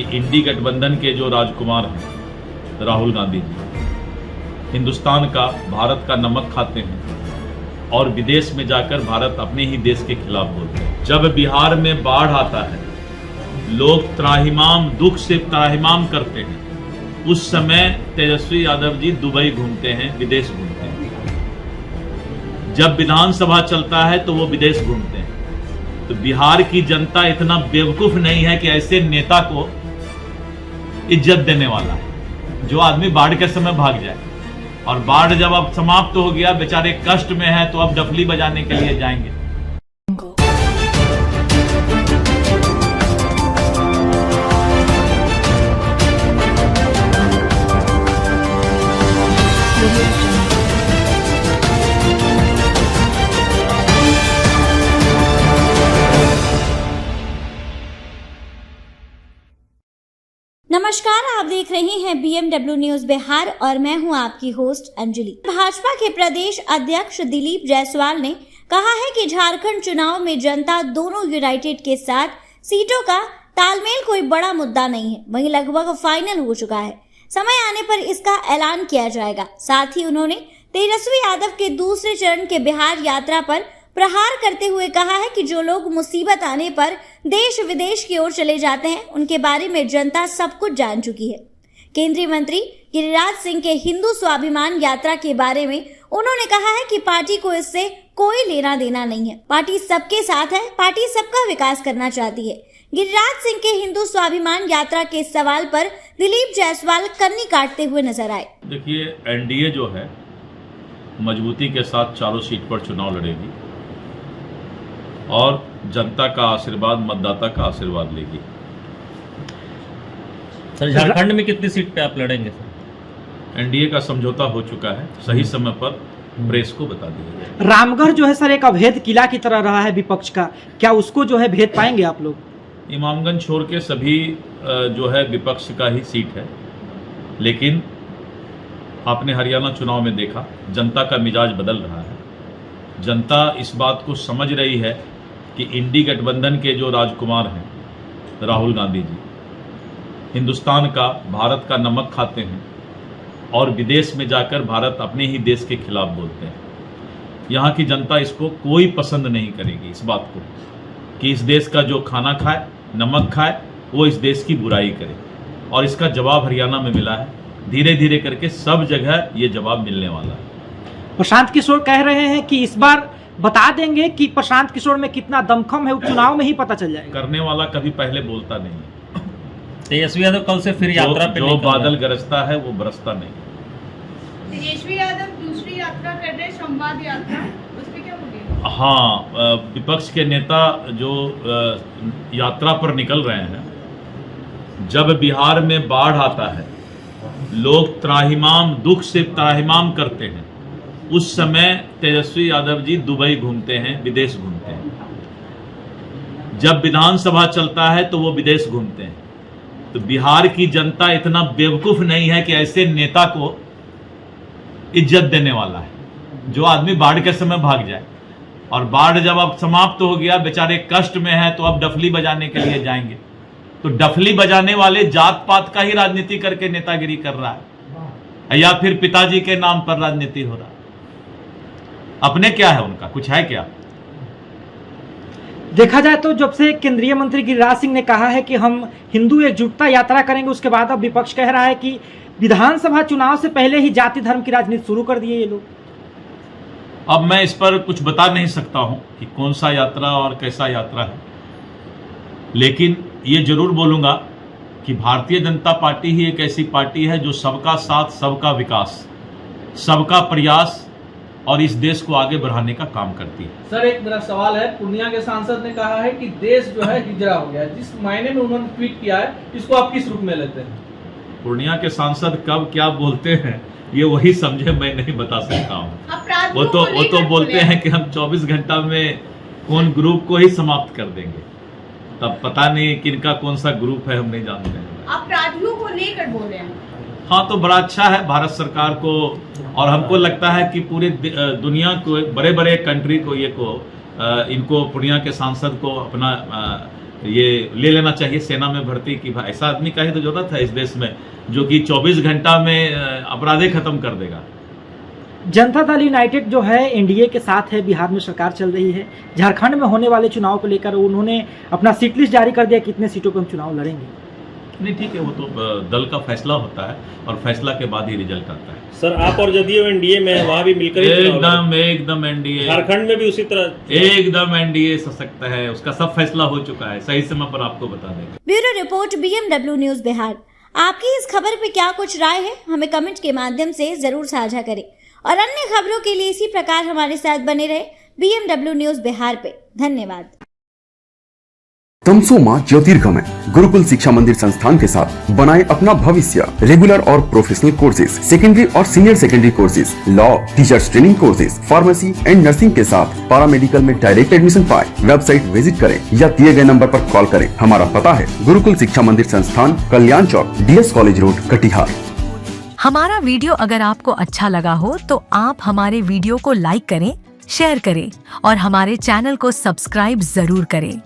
कि इंडी गठबंधन के जो राजकुमार हैं राहुल गांधी जी हिंदुस्तान का, भारत का नमक खाते हैं और विदेश में जाकर भारत अपने ही देश के खिलाफ बोलते हैं। जब बिहार में बाढ़ आता है, लोग त्राहिमाम, दुख से त्राहिमाम करते हैं, उस समय तेजस्वी यादव जी दुबई घूमते हैं, विदेश घूमते हैं। जब विधानसभा चलता है तो वो विदेश घूमते हैं। तो बिहार की जनता इतना बेवकूफ नहीं है कि ऐसे नेता को इज्जत देने वाला है जो आदमी बाढ़ के समय भाग जाए, और बाढ़ जब अब समाप्त हो गया, बेचारे कष्ट में है, तो अब डफली बजाने के लिए जाएंगे। नमस्कार, आप देख रहे हैं BMW न्यूज बिहार और मैं हूं आपकी होस्ट अंजलि। भाजपा के प्रदेश अध्यक्ष दिलीप जायसवाल ने कहा है कि झारखंड चुनाव में जनता दोनों यूनाइटेड के साथ सीटों का तालमेल कोई बड़ा मुद्दा नहीं है, वहीं लगभग फाइनल हो चुका है। समय आने पर इसका ऐलान किया जाएगा। साथ ही उन्होंने तेजस्वी यादव के दूसरे चरण के बिहार यात्रा पर प्रहार करते हुए कहा है कि जो लोग मुसीबत आने पर देश विदेश की ओर चले जाते हैं, उनके बारे में जनता सब कुछ जान चुकी है। केंद्रीय मंत्री गिरिराज सिंह के हिंदू स्वाभिमान यात्रा के बारे में उन्होंने कहा है कि पार्टी को इससे कोई लेना देना नहीं है। पार्टी सबके साथ है, पार्टी सबका विकास करना चाहती है। गिरिराज सिंह के हिंदू स्वाभिमान यात्रा के सवाल पर दिलीप जायसवाल कन्नी काटते हुए नजर आए। देखिए, एनडीए जो है मजबूती के साथ चारों सीट पर चुनाव लड़ेगी और जनता का आशीर्वाद, मतदाता का आशीर्वाद लेगी। सर, झारखंड में कितनी सीट पे आप लड़ेंगे सर? एनडीए का समझौता हो चुका है, सही समय पर प्रेस को बता दिया जाएगा। रामगढ़ जो है सर एक अभेद किला की तरह रहा है विपक्ष का, क्या उसको जो है भेद पाएंगे आप लोग? इमामगंज छोड़ के सभी जो है विपक्ष का ही सीट है, लेकिन आपने हरियाणा चुनाव में देखा जनता का मिजाज बदल रहा है। जनता इस बात को समझ रही है कि इंडी गठबंधन के जो राजकुमार हैं राहुल गांधी जी हिंदुस्तान का, भारत का नमक खाते हैं और विदेश में जाकर भारत अपने ही देश के खिलाफ बोलते हैं। यहाँ की जनता इसको कोई पसंद नहीं करेगी, इस बात को कि इस देश का जो खाना खाए, नमक खाए, वो इस देश की बुराई करे। और इसका जवाब हरियाणा में मिला है। धीरे धीरे करके सब जगह ये जवाब मिलने वाला है। प्रशांत किशोर कह रहे हैं कि इस बार बता देंगे कि प्रशांत किशोर में कितना दमखम है, चुनाव में ही पता चल जाएगा। करने वाला कभी पहले बोलता नहीं है। तेजस्वी यादव कल से फिर यात्रा पे जो बादल गरजता है वो बरसता नहीं। तेजस्वी यादव दूसरी यात्रा कर रहे हैं, संवाद यात्रा, उस पे क्या बोलेंगे? हाँ, विपक्ष के नेता जो यात्रा पर निकल रहे हैं, जब बिहार में बाढ़ आता है, लोग त्राहिमाम, दुख से त्राहिमाम करते हैं, उस समय तेजस्वी यादव जी दुबई घूमते हैं, विदेश घूमते हैं। जब विधानसभा चलता है तो वो विदेश घूमते हैं। तो बिहार की जनता इतना बेवकूफ नहीं है कि ऐसे नेता को इज्जत देने वाला है जो आदमी बाढ़ के समय भाग जाए, और बाढ़ जब अब समाप्त हो गया, बेचारे कष्ट में है, तो अब डफली बजाने के लिए जाएंगे। तो डफली बजाने वाले जात पात का ही राजनीति करके नेतागिरी कर रहा है, या फिर पिताजी के नाम पर राजनीति हो रहा है। अपने क्या है, उनका कुछ है क्या? देखा जाए तो जब से केंद्रीय मंत्री गिरिराज सिंह ने कहा है कि हम हिंदू एकजुटता यात्रा करेंगे, उसके बाद अब विपक्ष कह रहा है कि विधानसभा चुनाव से पहले ही जाति धर्म की राजनीति शुरू कर दी है ये लोग। अब मैं इस पर कुछ बता नहीं सकता हूं कि कौन सा यात्रा और कैसा यात्रा है, लेकिन ये जरूर बोलूंगा कि भारतीय जनता पार्टी ही एक ऐसी पार्टी है जो सबका साथ, सबका विकास, सबका प्रयास और इस देश को आगे बढ़ाने का काम करती है। सर, एक मेरा सवाल है, पूर्णिया के सांसद ने कहा है कि देश जो है हिजरा हो गया, जिस मायने में उन्होंने ट्वीट किया है, इसको आप किस रूप में लेते हैं? पूर्णिया के सांसद कब क्या बोलते हैं ये वही समझे, मैं नहीं बता सकता हूँ। वो तो बोलते हैं कि हम 24 घंटा में कौन ग्रुप को ही समाप्त कर देंगे, तब पता नहीं किनका कौन सा ग्रुप है, हम नहीं जानते हैं। अपराधियों को लेकर बोल रहे हैं। हाँ, तो बड़ा अच्छा है भारत सरकार को, और हमको लगता है कि पूरे दुनिया को, बड़े बड़े कंट्री को, इनको पूर्णिया के सांसद को अपना ये ले लेना चाहिए सेना में भर्ती की। भाई ऐसा आदमी का ही तो जरूरत है इस देश में जो कि 24 घंटा में अपराधे खत्म कर देगा। जनता दल यूनाइटेड जो है एनडीए के साथ है, बिहार में सरकार चल रही है। झारखंड में होने वाले चुनाव को लेकर उन्होंने अपना सीट लिस्ट जारी कर दिया, कितने सीटों पर हम चुनाव लड़ेंगे। नहीं ठीक है, वो तो दल का फैसला होता है और फैसला के बाद ही रिजल्ट आता है। सर आप और जदयू एनडीए में वहाँ भी मिलकर ही चुनाव लड़ेंगे। एकदम एनडीए, झारखंड में भी उसी तरह एकदम एनडीए सशक्त है, उसका सब फैसला हो चुका है, सही समय पर आपको बता देंगे। Bureau report BMW news Bihar. आपकी इस खबर पे क्या कुछ राय है, हमें कमेंट के माध्यम से जरूर साझा करें और अन्य खबरों के लिए इसी प्रकार हमारे साथ बने रहे BMW न्यूज बिहार पे। धन्यवाद। तमसो मां ज्योतिर्गमय गुरुकुल शिक्षा मंदिर संस्थान के साथ बनाए अपना भविष्य। रेगुलर और प्रोफेशनल कोर्सेज, सेकेंडरी और senior secondary courses, law, teachers training courses, pharmacy and nursing के साथ पैरामेडिकल में डायरेक्ट एडमिशन पाए। वेबसाइट विजिट करें या दिए गए नंबर पर कॉल करें। हमारा पता है गुरुकुल शिक्षा मंदिर संस्थान, कल्याण चौक, DS कॉलेज रोड, कटिहार। हमारा वीडियो अगर आपको अच्छा लगा हो तो आप हमारे वीडियो को लाइक करें, शेयर करें और हमारे चैनल को सब्सक्राइब जरूर करें।